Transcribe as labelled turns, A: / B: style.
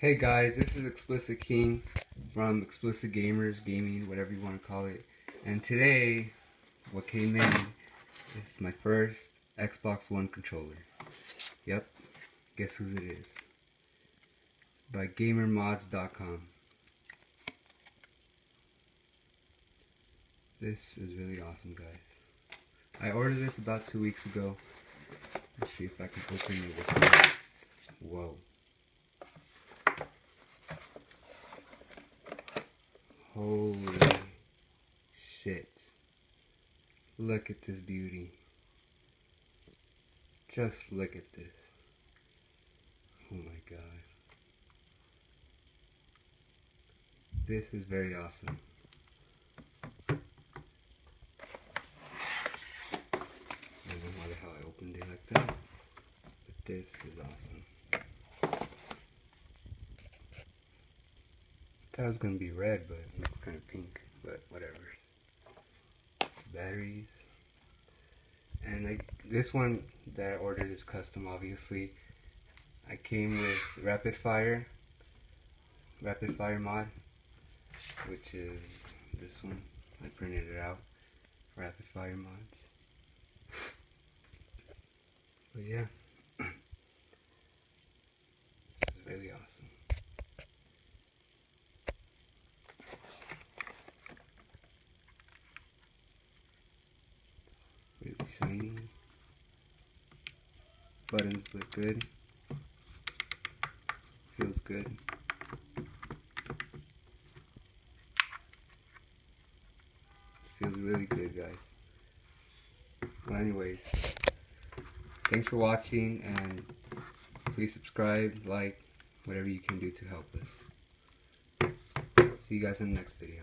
A: Hey guys, this is Explicit King from Explicit Gamers, Gaming, whatever you want to call it. And today, what came in is my first Xbox One controller. Yep, guess whose it is? By GamerMods.com. This is really awesome, guys. I ordered this about 2 weeks ago. Let's see if I can open it with me. Whoa. Holy shit. Look at this beauty. Just look at this. Oh my god. This is very awesome. I don't know why the hell I opened it like that, but this is awesome. I thought it was going to be red, but it looks kind of pink, but whatever. Batteries. And this one that I ordered is custom, obviously. I came with rapid fire mod, which is this one. I printed it out. Rapid fire mods. But yeah, this is really awesome. Really shiny. Buttons look good. Feels good. Feels really good, guys. Well, anyways, thanks for watching, and please subscribe, like, whatever you can do to help us. See you guys in the next video.